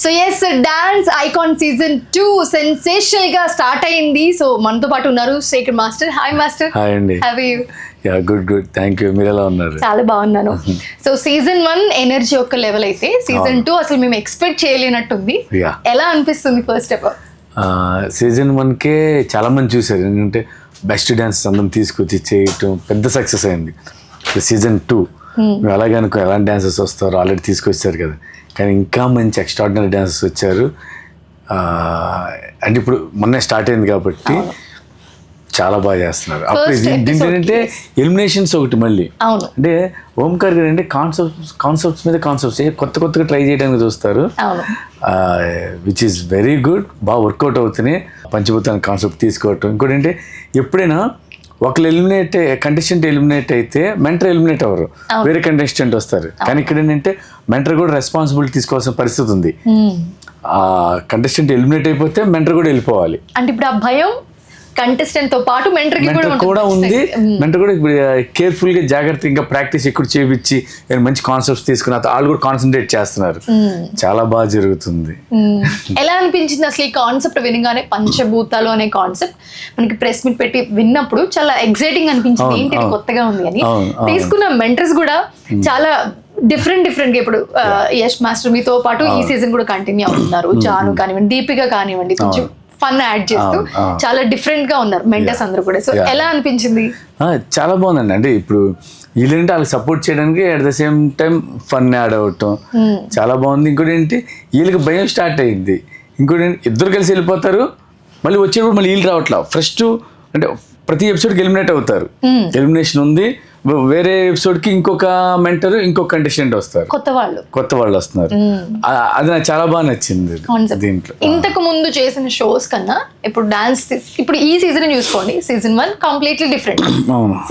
So yes, dance icon season 2 sensational గా start అయింది. So మనతో పాటు ఉన్నారు Shekhar master. Hi master. Hi అండి. How are you? Ya good thank you. మీరు ఎలా ఉన్నారు? చాలా బాగున్నాను. సో సీజన్ 1 ఎనర్జీ ఒక లెవెల్ అయితే సీజన్ 2 అసలు మేము ఎక్స్పెక్ట్ చేయలేనట్టుంది. ఎలా అనిపిస్తుంది ఫస్ట్ ఆఫ్ ఆల్? సీజన్ 1కే చాలా మంది చూశారు, ఎందుకంటే బెస్ట్ డాన్స్ అందరం తీసుకొచ్చి చేయటం పెద్ద సక్సెస్ అయింది. సీజన్ 2 మేము అలాగే అనుకో ఎలాంటి డాన్సర్స్ వస్తారో ఆల్రెడీ తీసుకొచ్చారు కదా, కానీ ఇంకా మంచి ఎక్స్ట్రాడినరీ డాన్సర్స్ వచ్చారు. అంటే ఇప్పుడు మొన్నే స్టార్ట్ అయింది కాబట్టి చాలా బాగా చేస్తున్నారు. అప్పుడు ఏంటంటే ఎలిమినేషన్స్ ఒకటి మళ్ళీ అంటే ఓంకార్ గారు అంటే కాన్సెప్ట్స్ మీద కాన్సెప్ట్స్ కొత్తగా ట్రై చేయడానికి చూస్తారు, విచ్ ఈస్ వెరీ గుడ్. బాగా వర్కౌట్ అవుతున్నాయి. పంచభూతాన్ని కాన్సెప్ట్ తీసుకోవటం. ఇంకోటి అంటే ఎప్పుడైనా ఒకళ్ళు కంటెస్టెంట్ ఎలిమినేట్ అయితే మెంటర్ ఎలిమినేట్ అవ్వరు, వేరే కంటెస్టెంట్ వస్తారు. కానీ ఇక్కడ ఏంటంటే మెంటర్ కూడా రెస్పాన్సిబిలిటీ తీసుకోవాల్సిన పరిస్థితి ఉంది. ఆ కంటెస్టెంట్ ఎలిమినేట్ అయిపోతే మెంటర్ కూడా వెళ్ళిపోవాలి. అంటే ఇప్పుడు ఆ భయం కంటెస్టెంట్ తో పాటు మెంటర్ కూడా ఉంది. మెంటర్ కూడా ఇప్పుడు కేర్ఫుల్ గా జాగ్రత్తగా ఇంకా ప్రాక్టీస్ ఎక్కువ చేయించి మంచి కాన్సెప్ట్స్ తీసుకున్న వాళ్ళు కూడా కాన్సన్ట్రేట్ చేస్తున్నారు. చాలా బాగా జరుగుతుంది. ఎలా అనిపించింది అసలు ఈ కాన్సెప్ట్ వినగానే? పంచభూతాలు అనే కాన్సెప్ట్ మనకి ప్రెస్ మీట్ పెట్టి విన్నప్పుడు చాలా ఎక్సైటింగ్ అనిపించింది. ఏంటి కొత్తగా ఉంది అని. తీసుకున్న మెంటర్స్ కూడా చాలా డిఫరెంట్ గా ఇప్పుడు యష్ మాస్టర్ మీతో పాటు ఈ సీజన్ కూడా కంటిన్యూ అవుతున్నారు. జాను కానివ్వండి, దీపిక కానివ్వండి, కొంచెం ఫన్ యాడ్ చేస్తూ చాలా డిఫరెంట్ గా ఉన్నారు మెంటర్స్ అందరూ కూడా. సో ఎలా అనిపించింది? చాలా బాగుందండి. అంటే ఇప్పుడు వీళ్ళంటే వాళ్ళకి సపోర్ట్ చేయడానికి at the same time fun add అవటం చాలా బాగుంది. ఇంకోటి ఏంటి, వీళ్ళకి భయం స్టార్ట్ అయ్యింది. ఇంకోటి ఏంటి, ఇద్దరు కలిసి వెళ్ళిపోతారు, మళ్ళీ వచ్చేటప్పుడు మళ్ళీ వీళ్ళు రావట్లా. ఫస్ట్ అంటే ప్రతి ఎపిసోడ్కి ఎలిమినేట్ అవుతారు. ఎలిమినేషన్ ఉంది. వేరే ఎపిసోడ్ కి ఇంకొక మెంటర్ ఇంకొక కంటెస్టెంట్ వస్తారు, కొత్త వాళ్ళు వస్తున్నారు. అది నాకు చాలా బాగా నచ్చింది దీంట్లో. ఇంతకు ముందు చేసిన షోస్ కన్నా ఇప్పుడు డాన్స్ ఇప్పుడు ఈ సీజన్ చూసుకోండి, season 1 completely different,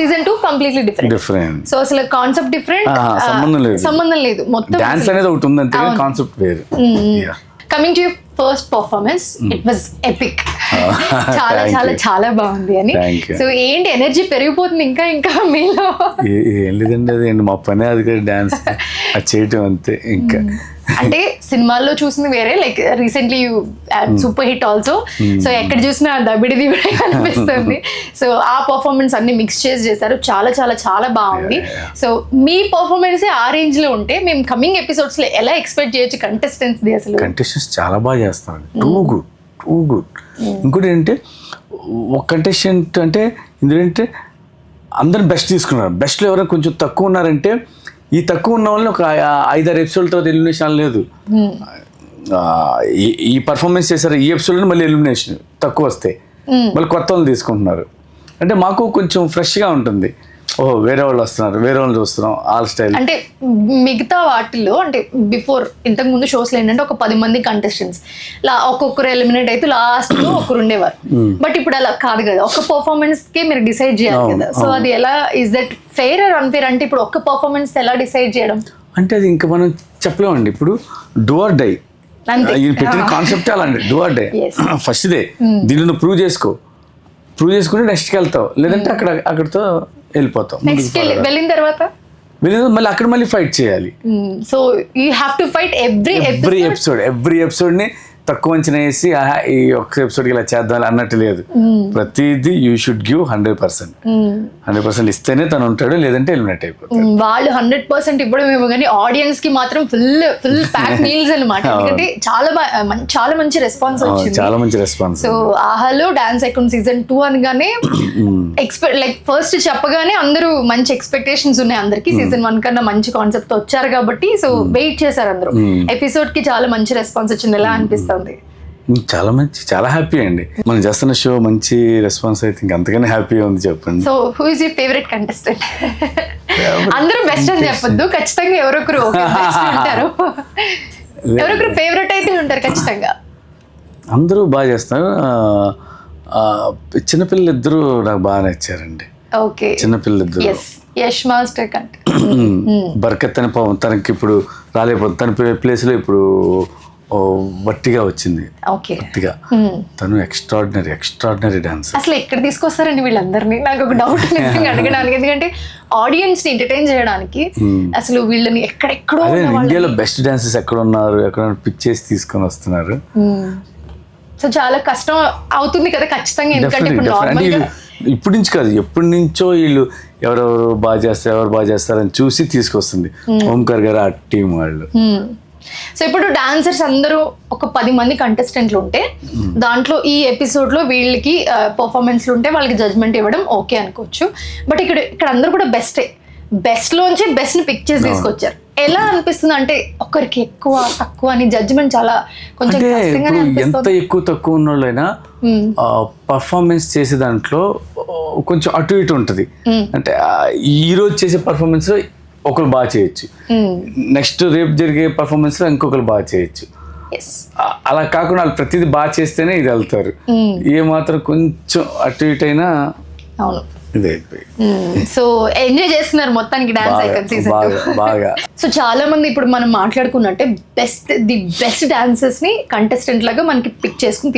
season 2 completely different. So అసలు కాన్సెప్ట్ డిఫరెంట్, సంబంధం లేదు. మొత్తం డాన్స్ అనేది ఒకటి ఉంది అంతే, కాన్సెప్ట్ వేరు. Coming to first performance, it was epic. చాలా చాలా చాలా బాగుంది అని. సో ఏంటి ఎనర్జీ పెరిగిపోతుంది ఇంకా మీలో? ఏం లేదండి, అది మా పనే అది, డాన్స్ అది చేయటం అంతే. ఇంకా అంటే సినిమాల్లో చూసింది వేరే, like recently super hit also. So ఎక్కడ చూసినా దబిడిది కూడా అనిపిస్తుంది. సో ఆ పర్ఫార్మెన్స్ అన్ని మిక్స్ చేశారు. చాలా చాలా చాలా బాగుంది. సో మీ పర్ఫార్మెన్స్ ఆ రేంజ్ లో ఉంటే మేము కమింగ్ ఎపిసోడ్స్ లో ఎలా ఎక్స్పెక్ట్ చేయొచ్చు కంటెస్టెంట్స్? అసలు కంటెస్టెంట్స్ చాలా బాగా చేస్తారు, టూ గుడ్. ఇంకోటి ఏంటంటే ఒక కంటెస్టెంట్ అంటే ఎందుకంటే అందరిని బెస్ట్ తీసుకున్నారు. బెస్ట్లో ఎవరైనా కొంచెం తక్కువ ఉన్నారంటే ఈ తక్కువ ఉన్న వాళ్ళని ఒక 5-6 ఎపిసోడ్ తర్వాత ఎలిమినేషన్ లేదు. ఈ పర్ఫార్మెన్స్ చేశారు, ఈ ఎపిసోడ్లో మళ్ళీ ఎలిమినేషన్ తక్కువ వస్తాయి, మళ్ళీ కొత్త వాళ్ళు తీసుకుంటున్నారు. అంటే మాకు కొంచెం ఫ్రెష్గా ఉంటుంది. వేరే వాళ్ళు వస్తున్నారు, వేరే వాళ్ళు చూస్తున్నాం, ఆల్ స్టైల్. అంటే మిగతా వాటిల్లో అంటే బిఫోర్ ఇంతకు ముందు షోస్లో ఏంటంటే ఒక 10 మంది కంటెస్టెంట్స్ ఒక్కొక్కరు ఎలిమినేట్ అయితే లాస్ట్ లో ఒకరు ఉండేవారు. బట్ ఇప్పుడు అలా కాదు కదా, ఒక్క పర్ఫార్మెన్స్ కి మీరు డిసైడ్ చేయాలి కదా. సో అది ఎలా, is that fair or unfair? అంటే ఇప్పుడు ఒక్క పర్ఫార్మెన్స్ ఎలా డిసైడ్ చేయడం అంటే అది ఇంకా మనం చెప్పలేమండి. ఇప్పుడు డూ ఆర్ డై పెట్టిన కాన్సెప్ట్ అలా అండి, డూ ఆర్ డై. ఫస్ట్ దే దీన్ని నువ్వు ప్రూవ్ చేసుకుంటే నెక్స్ట్కి వెళ్తావు, లేదంటే అక్కడితో వెళ్ళిపోతాం. వెళ్ళిన తర్వాత మళ్ళీ అక్కడ మళ్ళీ ఫైట్ చేయాలి. So you have to fight every episode ని తక్కువ అంచనా వేసి ఈ ఒక్క ఎపిసోడ్కి ఇలా చేద్దాం అన్నట్టు లేదు. ప్రతిదీ యూ షుడ్ గివ్ 100% ఇస్తేనే తను ఉంటాడు, లేదంటే ఎలిమినేట్ అయిపోతాడు. వాళ్ళు 100% ఇవ్వడం ఏమో కానీ ఆడియన్స్ కి మాత్రం ఫుల్ ప్యాక్ మీల్స్ అన్నమాట. ఎందుకంటే చాలా మంచి రెస్పాన్స్ వచ్చింది, చాలా మంచి రెస్పాన్స్. సో ఆహాలో డాన్స్ ఐకాన్ సీజన్ 2 అనగానే లైక్ ఫస్ట్ చెప్పగానే అందరూ మంచి ఎక్స్పెక్టేషన్స్ ఉన్నాయి అందరికి. సీజన్ 1 కన్నా మంచి కాన్సెప్ట్ వచ్చారు కాబట్టి సో వెయిట్ చేశారు అందరూ. ఎపిసోడ్ కి చాలా మంచి రెస్పాన్స్ వచ్చింది. ఎలా అనిపిస్తుంది? చాలా హ్యాపీ అండి. మనం చేస్తున్న షో మంచి రెస్పాన్స్ అయితే ఇంకా అంతగానే హ్యాపీగా ఉంది. చెప్పండి. So who is your favourite contestant? అందరూ బెస్ట్ అని చెప్పొద్దు, ఖచ్చితంగా ఎవరొకరు ఉంటారు, ఎవరొకరు ఫేవరెట్ అయితే ఉంటారు ఖచ్చితంగా. అందరూ బాగా చేస్తారు. చిన్నపిల్లలు ఇద్దరు నాకు బాగా నచ్చారండి. ఓకే, చిన్నపిల్లలు ఇద్దరు. యష్ మాస్టర్ కంటే బర్కత్ అని తనకి ఇప్పుడు రాలేకపోతుంది, తన ప్లేస్లో ఇప్పుడు వట్టిగా వచ్చింది. ఓకే. వట్టిగా తను ఎక్స్ట్రాడినరీ డాన్స్. అసలు ఎక్కడ తీసుకొస్తారండి వీళ్ళందరినీ? నాకు ఒక డౌట్ అడగడానికి. ఎందుకంటే ఆడియన్స్ ని ఎంటర్టైన్ చేయడానికి అసలు వీళ్ళని ఎక్కడెక్కడో ఇండియాలో బెస్ట్ డాన్సర్స్ ఎక్కడ ఉన్నారు, ఎక్కడ పిక్ చేసి తీసుకొని వస్తున్నారు. సో చాలా కష్టం అవుతుంది కదా ఖచ్చితంగా. ఎందుకంటే ఇప్పటి నుంచి కాదు, ఎప్పటి నుంచో వీళ్ళు ఎవరెవరు బాగా చేస్తారని చూసి తీసుకొస్తుంది ఓంకార్ గారు ఆ టీం వాళ్ళు. సో ఇప్పుడు డాన్సర్స్ అందరూ ఒక 10 మంది కంటెస్టెంట్లు ఉంటే దాంట్లో ఈ ఎపిసోడ్ లో వీళ్ళకి పర్ఫార్మెన్స్లు ఉంటే వాళ్ళకి జడ్జ్మెంట్ ఇవ్వడం ఓకే అనుకోవచ్చు. బట్ ఇక్కడ అందరూ కూడా బెస్ట్ లోంచి బెస్ట్ ని పిక్ చేసి తీసుకొచ్చారు. ఎలా అనిపిస్తుంది అంటే ఒకరికి ఎక్కువ తక్కువ అని జడ్జిమెంట్ చాలా కొంచెం ఎంత ఎక్కువ తక్కువ ఉన్న వాళ్ళైనా పర్ఫార్మెన్స్ చేసే దాంట్లో కొంచెం అటు ఇటు ఉంటది. అంటే ఈ రోజు చేసే పర్ఫార్మెన్స్ లో ఒకరు బాగా చేయొచ్చు, నెక్స్ట్ రేపు జరిగే పర్ఫార్మెన్స్ లో ఇంకొకరు బాగా చేయొచ్చు. అలా కాకుండా వాళ్ళు ప్రతిదీ బాగా చేస్తేనే ఇది వెళ్తారు. ఏ మాత్రం కొంచెం అటు ఇటు అయినా సో ఎంజాయ్ చేస్తున్నారు మొత్తానికి డాన్స్ ఐకాన్ సీజన్ బాగా. సో చాలా మంది ఇప్పుడు మనం మాట్లాడుకున్నట్టే ది బెస్ట్ డాన్సర్స్ ని కంటెస్టెంట్ లాగా మనకి పిక్ చేసుకుని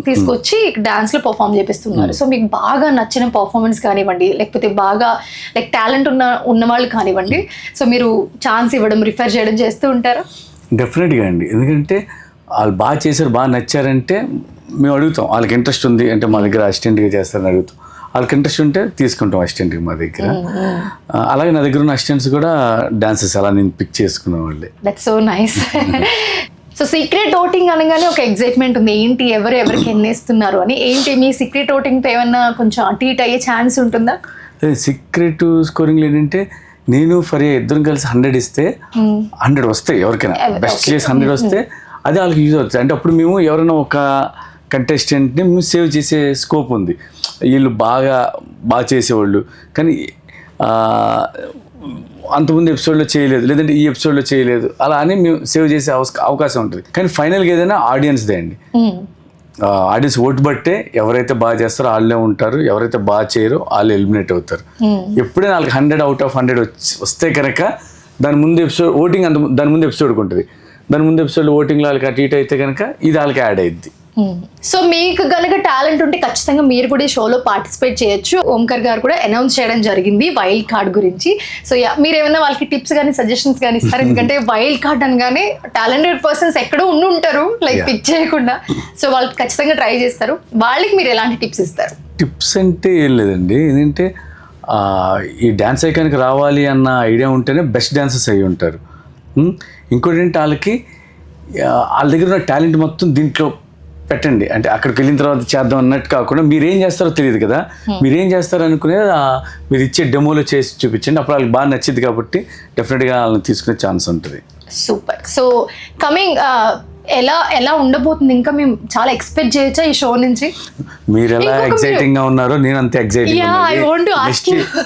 తీసుకొచ్చి డాన్స్ లో పర్ఫామ్ చేపిస్తున్నారు. సో మీకు బాగా నచ్చిన పర్ఫార్మెన్స్ కానివ్వండి, లేకపోతే బాగా లైక్ టాలెంట్ ఉన్న వాళ్ళు కానివ్వండి, సో మీరు ఛాన్స్ ఇవ్వడం రిఫర్ చేయడం చేస్తూ ఉంటారా? డెఫినెట్గా అండి. ఎందుకంటే వాళ్ళు బాగా చేశారు, బాగా నచ్చారంటే మేము అడుగుతాం. వాళ్ళకి ఇంట్రెస్ట్ ఉంది అంటే మా దగ్గర అసిస్టెంట్గా చేస్తారని అడుగుతాం. వాళ్ళకి ఇంట్రెస్ట్ ఉంటే తీసుకుంటాం అసిస్టెంట్కి మా దగ్గర. అలాగే నా దగ్గర ఉన్న అసిస్టెంట్స్ కూడా డాన్సెస్ అలా నేను పిక్ చేసుకునే వాళ్ళే. That's so nice. So secret voting అనగానే ఒక ఎగ్జైట్మెంట్ ఉంది, ఏంటి ఎవరికి ఎన్నేస్తున్నారు అని. ఏంటి మీ సీక్రెట్ ఓటింగ్తో ఏమన్నా కొంచెం అటు ఇటు అయ్యే ఛాన్స్ ఉంటుందా? సీక్రెట్ స్కోరింగ్ ఏంటంటే నేను ఫరియా ఇద్దరం కలిసి 100 ఇస్తే 100 వస్తాయి ఎవరికైనా. బెస్ట్ చేసి 100 వస్తే అదే వాళ్ళకి యూజ్ అవుతుంది. అంటే అప్పుడు మేము ఎవరైనా ఒక కంటెస్టెంట్ని మేము సేవ్ చేసే స్కోప్ ఉంది. వీళ్ళు బాగా చేసేవాళ్ళు కానీ అంతకుముందు ఎపిసోడ్లో చేయలేదు, లేదంటే ఈ ఎపిసోడ్లో చేయలేదు, అలా అని మేము సేవ్ చేసే అవకాశం ఉంటుంది. కానీ ఫైనల్గా ఏదైనా ఆడియన్స్దే అండి. ఆడియన్స్ ఓటు బట్టే ఎవరైతే బాగా చేస్తారో వాళ్ళే ఉంటారు, ఎవరైతే బాగా చేయరో వాళ్ళు ఎలిమినేట్ అవుతారు. ఎప్పుడైనా వాళ్ళకి 100 out of 100 వస్తే కనుక దాని ముందు ఎపిసోడ్ ఓటింగ్ దాని ముందు ఎపిసోడ్కి ఉంటుంది. దాని ముందు ఎపిసోడ్ ఓటింగ్లో వాళ్ళకి అటు ఇటు అయితే కనుక ఇది వాళ్ళకి యాడ్ అయ్యిద్ది. సో మీకు కనుక టాలెంట్ ఉంటే ఖచ్చితంగా మీరు కూడా ఈ షోలో పార్టిసిపేట్ చేయొచ్చు. ఓంకార్ గారు కూడా అనౌన్స్ చేయడం జరిగింది వైల్డ్ కార్డ్ గురించి. సో మీరు ఏమైనా వాళ్ళకి టిప్స్ కానీ సజెషన్స్ కానీ ఇస్తారు? ఎందుకంటే వైల్డ్ కార్డ్ అనగానే టాలెంటెడ్ పర్సన్స్ ఎక్కడో ఉంటారు లైక్ పిక్ చేయకుండా. సో వాళ్ళకి ఖచ్చితంగా ట్రై చేస్తారు. వాళ్ళకి మీరు ఎలాంటి టిప్స్ ఇస్తారు? టిప్స్ అంటే ఏం లేదండి. ఏంటంటే ఈ డాన్స్ ఐకాన్కి రావాలి అన్న ఐడియా ఉంటేనే బెస్ట్ డాన్సర్స్ అయ్యి ఉంటారు. ఇంకోటి ఏంటి, వాళ్ళ దగ్గర ఉన్న టాలెంట్ మొత్తం దీంట్లో పెట్టండి. అంటే అక్కడికి వెళ్ళిన తర్వాత చేద్దాం అన్నట్టు కాకుండా మీరేం చేస్తారో తెలియదు కదా, మీరేం చేస్తారో అనుకునేది మీరు ఇచ్చే డెమోలో చేసి చూపించండి. అప్పుడు వాళ్ళకి బాగా నచ్చింది కాబట్టి డెఫినెట్గా వాళ్ళని తీసుకునే ఛాన్స్ ఉంటుంది. సూపర్. సో కమింగ్ ఎలా ఉండబోతుంది? ఇంకా మేము చాలా ఎక్స్పెక్ట్ చేయొచ్చా ఈ షో నుంచి? మీరు ఎలా ఎక్సైటింగ్ గా ఉన్నారో నేను అంతే ఎక్సైటింగ్.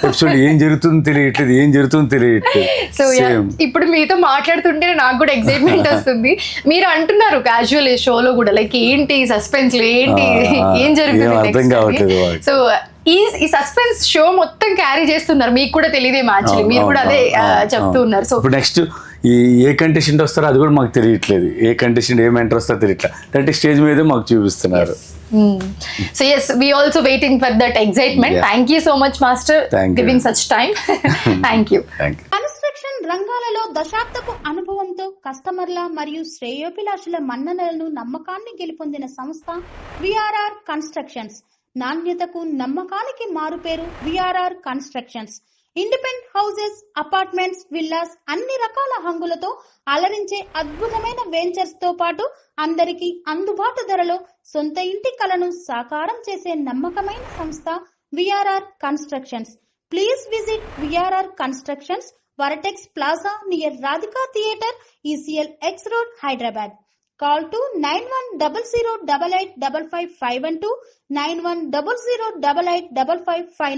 ఎపిసోడ్ ఏం జరుగుతుందో తెలియట్లేదు. సో ఇప్పుడు మీతో మాట్లాడుతుంటే నాకు కూడా ఎక్సైట్మెంట్ వస్తుంది. మీరు అంటున్నారు క్యాజువల్ ఈ షోలో కూడా లైక్ ఏంటి సస్పెన్స్, ఏంటి ఏం జరుగుతుంది. సో ఈ సస్పెన్స్ షో మొత్తం క్యారీ చేస్తున్నారు, మీకు కూడా తెలియదే మ్యాచ్, మీరు కూడా అదే చెప్తూ ఉన్నారు. సో నెక్స్ట్ ఏ కంటెస్టెంట్ వస్తారో అది కూడా మాకు తెలియట్లేదు. ఏ కంటెస్టెంట్ ఏం ఎంటర్ వస్తారో తెలియట్లేదు. అంటే స్టేజ్ మీదే మాకు చూపిస్తున్నారు. So yes, we also waiting for that excitement. Yeah. Thank you so much, Master, giving such time. Thank you. Construction రంగాలలో దశాబ్దపు అనుభవంతో కస్టమర్ల మరియు శ్రేయోభిలాషుల మన్ననలను నమ్మకాన్ని గెలుపొందిన సంస్థ విఆర్ఆర్ కన్స్ట్రక్షన్స్. నాణ్యతకు నమ్మకానికి మారుపేరు VRR constructions. Independent houses, apartments, villas అన్ని రకాల హంగులతో అలరించే అద్భుతమైన వెంచర్స్ తో పాటు అందరికీ అందుబాటు ధరలో సొంత ఇంటి కలను సాకారం చేసే నమ్మకమైన సంస్థ VRR constructions. Please visit VRR constructions, వరటెక్స్ plaza near Radhika theatre, ECL X Road, Hyderabad. Call to 910088555512, 9100885559.